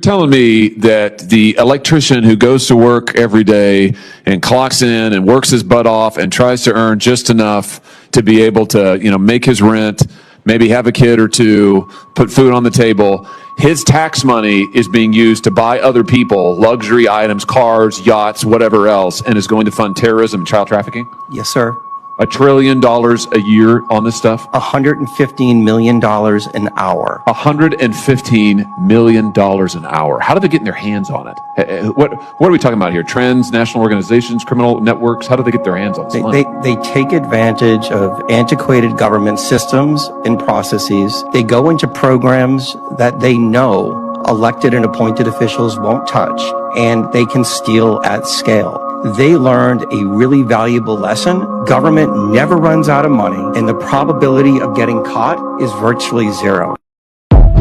telling me that the electrician who goes to work every day and clocks in and works his butt off and tries to earn just enough to be able to, make his rent, maybe have a kid or two, put food on the table, his tax money is being used to buy other people luxury items, cars, yachts, whatever else, and is going to fund terrorism and child trafficking? Yes, sir. $1 trillion a year on this stuff? $115 million an hour. $115 million an hour. How do they get their hands on it? What are we talking about here? Trends, national organizations, criminal networks? How do they get their hands on this money? They take advantage of antiquated government systems and processes. They go into programs that they know elected and appointed officials won't touch, and they can steal at scale. They learned a really valuable lesson. Government never runs out of money, and the probability of getting caught is virtually zero. I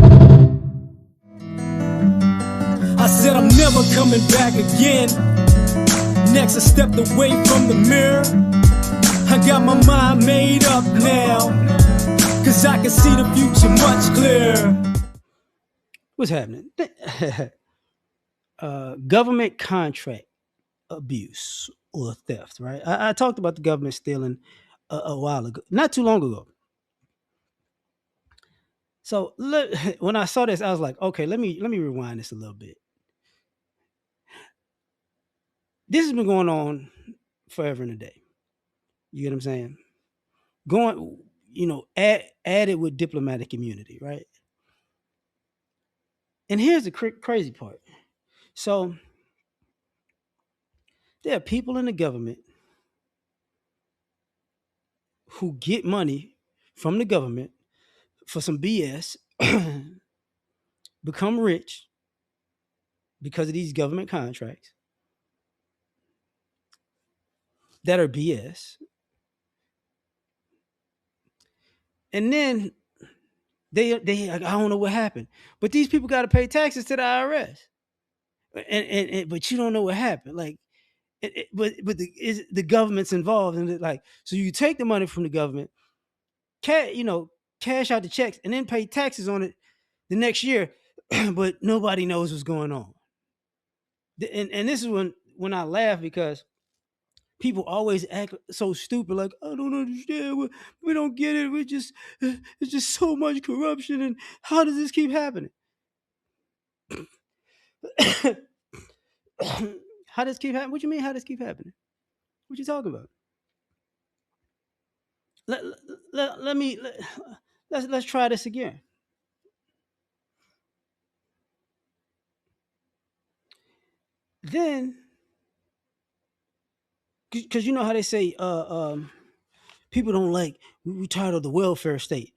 said I'm never coming back again. Next I stepped away from the mirror. I got my mind made up now, cause I can see the future much clearer. What's happening? Government contract abuse or theft, right? I talked about the government stealing a while ago, not too long ago. So when I saw this, I was like, okay, let me rewind this a little bit. This has been going on forever and a day. You get what I'm saying? Going, added with diplomatic immunity, right? And here's the crazy part. So there are people in the government who get money from the government for some BS, become rich because of these government contracts that are BS. And then they I don't know what happened, but these people got to pay taxes to the IRS, and but you don't know what happened. Like, but the government's involved in it. Like, so you take the money from the government, cash out the checks, and then pay taxes on it the next year, but nobody knows what's going on. And this is when I laugh, because people always act so stupid, like, I don't understand, we don't get it, it's just so much corruption, and how does this keep happening? How does this keep happening? What you mean, how does this keep happening? What you talking about? Let's try this again. Then, because you know how they say, people don't like, we tired of the welfare state.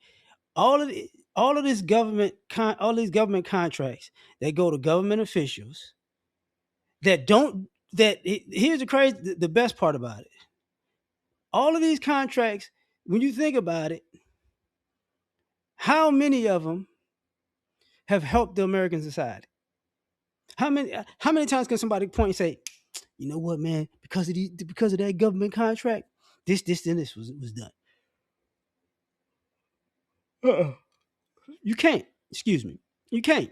All of this all these government contracts that go to government officials that don't here's the best part about it. All of these contracts, when you think about it, how many of them have helped the American society? How many times can somebody point and say, you know what, man, because of that government contract, this and this was done. You can't. Excuse me. You can't.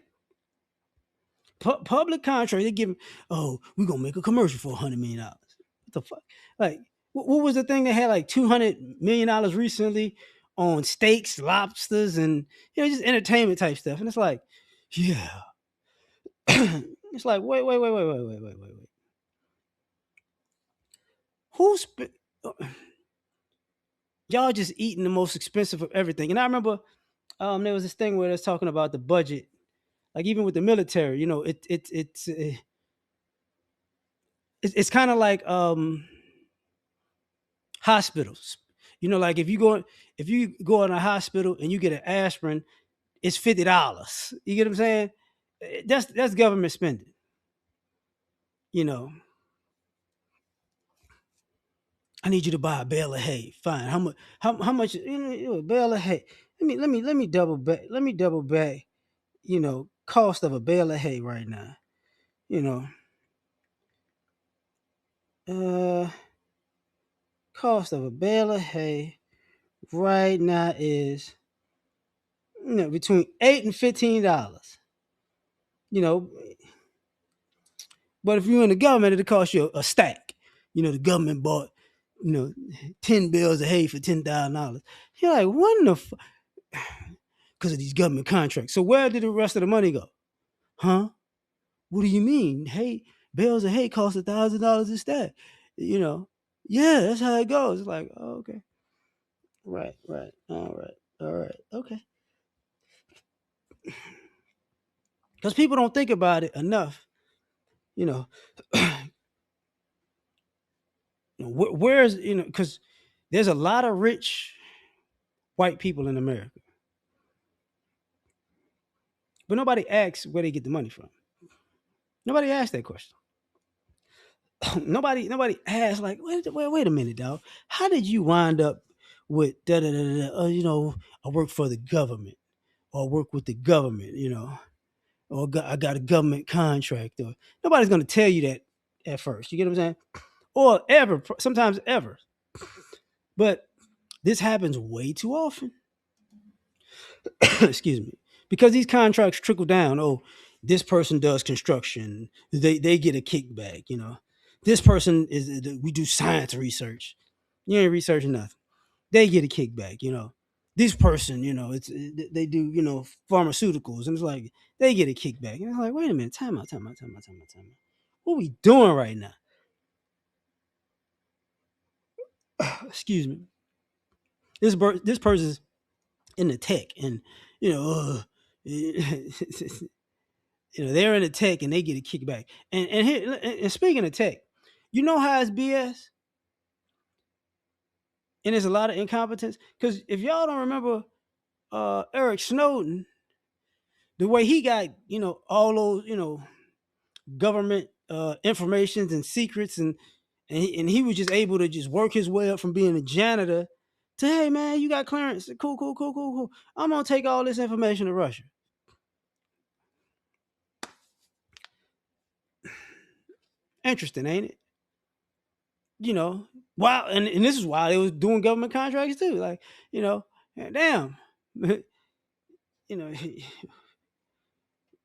Public contract, they give them, oh, we're gonna make a commercial for $100 million. What the fuck? Like, what was the thing they had like $200 million recently on steaks, lobsters, and just entertainment type stuff? And it's like, yeah. It's like, wait. Who's y'all just eating the most expensive of everything? And I remember there was this thing where they was talking about the budget, like even with the military, it's kind of like hospitals. Like if you go in a hospital and you get an aspirin, it's $50. You get what I'm saying? That's government spending. I need you to buy a bale of hay. Fine. How much? How much? A bale of hay. Let me double back. Let me double back. Cost of a bale of hay right now. Uh, Cost of a bale of hay right now is between $8 and $15. you know, but if you're in the government, it'll cost you a stack. The government bought, 10 bales of hay for $10,000. You're like, what in the because of these government contracts. So where did the rest of the money go? Huh? What do you mean? Hey, bales of hay cost $1,000 a stack. Yeah, that's how it goes. It's like, oh, okay. Right, all right, okay. Because people don't think about it enough. Where's, because there's a lot of rich white people in America, but nobody asks where they get the money from. Nobody asks that question. nobody asks, like, wait a minute, dog. How did you wind up with da da da da? I work for the government, or work with the government, or I got a government contract. Or nobody's gonna tell you that at first. You get what I'm saying? Or ever, sometimes ever. But this happens way too often. Excuse me. Because these contracts trickle down. Oh, this person does construction. They get a kickback, This person we do science research. You ain't researching nothing. They get a kickback, This person, they do, pharmaceuticals, and it's like they get a kickback. And it's like, wait a minute, time out. What are we doing right now? Excuse me. This person's in the tech, and they're in the tech, and they get a kickback. And speaking of tech, you know how it's BS, and there's a lot of incompetence. Because if y'all don't remember, Eric Snowden, the way he got all those government informations and secrets, and he was just able to just work his way up from being a janitor to, hey man, you got clearance, cool. I'm gonna take all this information to Russia. Interesting, ain't it? Wow. And this is why they was doing government contracts too. Like, damn,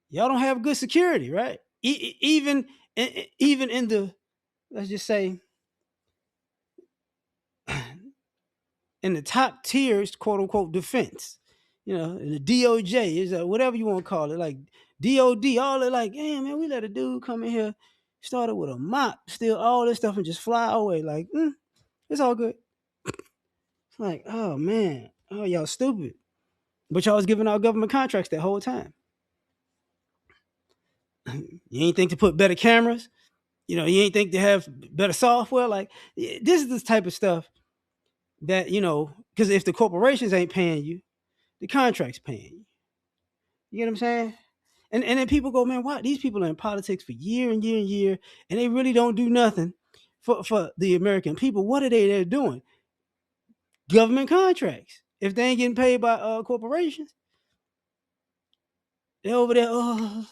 y'all don't have good security, right? Even in the, let's just say, in the top tiers, quote unquote, defense, in the DOJ is whatever you want to call it, like DOD, all it, like, hey man, we let a dude come in here, started with a mop, steal all this stuff, and just fly away. Like, it's all good. It's like, oh man, oh y'all stupid, but y'all was giving out government contracts that whole time. You ain't think to put better cameras? You ain't think to have better software? Like, this is the type of stuff that, because if the corporations ain't paying you, the contract's paying you. You get what I'm saying? And then people go, man, why these people are in politics for year and year and year, and they really don't do nothing for the American people. What are they doing? Government contracts. If they ain't getting paid by corporations, they're over there. Oh,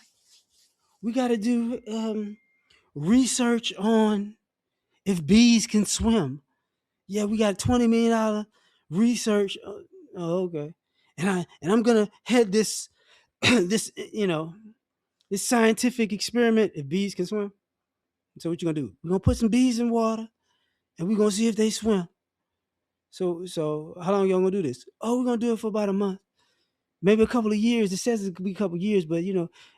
we got to do research on if bees can swim. Yeah, we got $20 million research. Oh, okay. And I'm gonna head this this this scientific experiment if bees can swim. So what you gonna do? We're gonna put some bees in water, and we're gonna see if they swim. So how long y'all gonna do this? Oh, we're gonna do it for about a month, maybe a couple of years. It says it could be a couple of years, but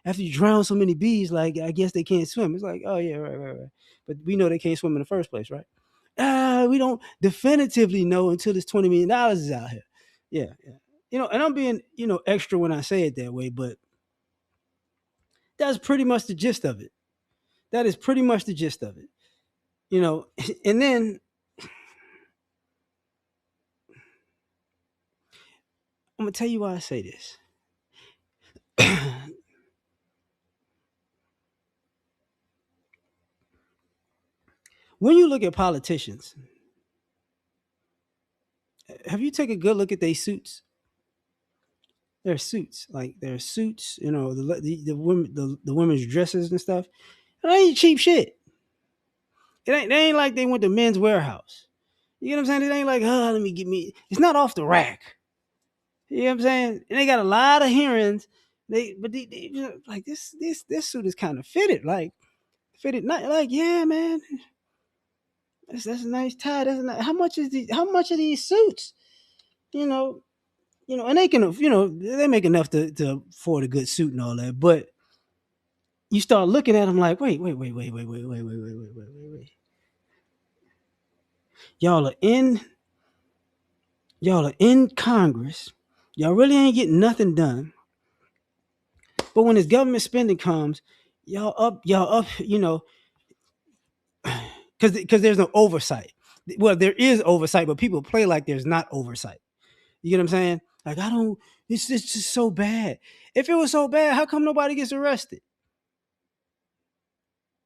after you drown so many bees, like, I guess they can't swim. It's like, oh yeah, right. But we know they can't swim in the first place, right? We don't definitively know until this $20 million is out here. Yeah. And I'm being, extra when I say it that way, but that's pretty much the gist of it. That is pretty much the gist of it. And then I'm gonna tell you why I say this. When you look at politicians, have you taken a good look at their suits? Their suits, the women, the women's dresses and stuff. It ain't cheap shit. They ain't like they went to Men's Warehouse. You know what I'm saying? It ain't like, let me get me. It's not off the rack. You know what I'm saying? And they got a lot of hearings Like this suit is kind of fitted, not like, yeah, man, that's a nice tie. How much are these suits? You know, and they can, they make enough to afford a good suit and all that, but you start looking at them like, wait. Y'all are in Congress. Y'all really ain't getting nothing done. But when this government spending comes, y'all up, because there's no oversight. Well, there is oversight, but people play like there's not oversight. You get what I'm saying? Like, it's just so bad. If it was so bad, how come nobody gets arrested?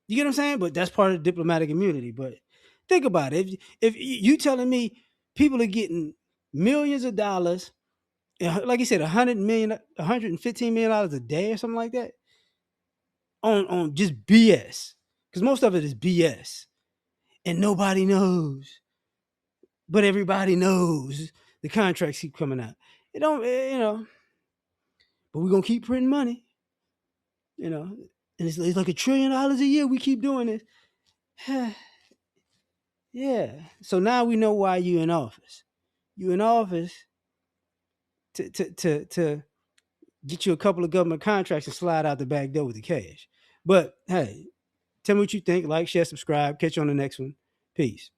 You get what I'm saying? But that's part of diplomatic immunity. But think about it. If you telling me people are getting millions of dollars, like you said, $115 million a day or something like that, on just BS, because most of it is BS, and nobody knows, but everybody knows the contracts keep coming out. It don't, but we're gonna keep printing money, and it's like $1 trillion a year. We keep doing this. Yeah. So now we know why you in office. You in office to get you a couple of government contracts and slide out the back door with the cash. But hey, tell me what you think. Like, share, subscribe. Catch you on the next one. Peace.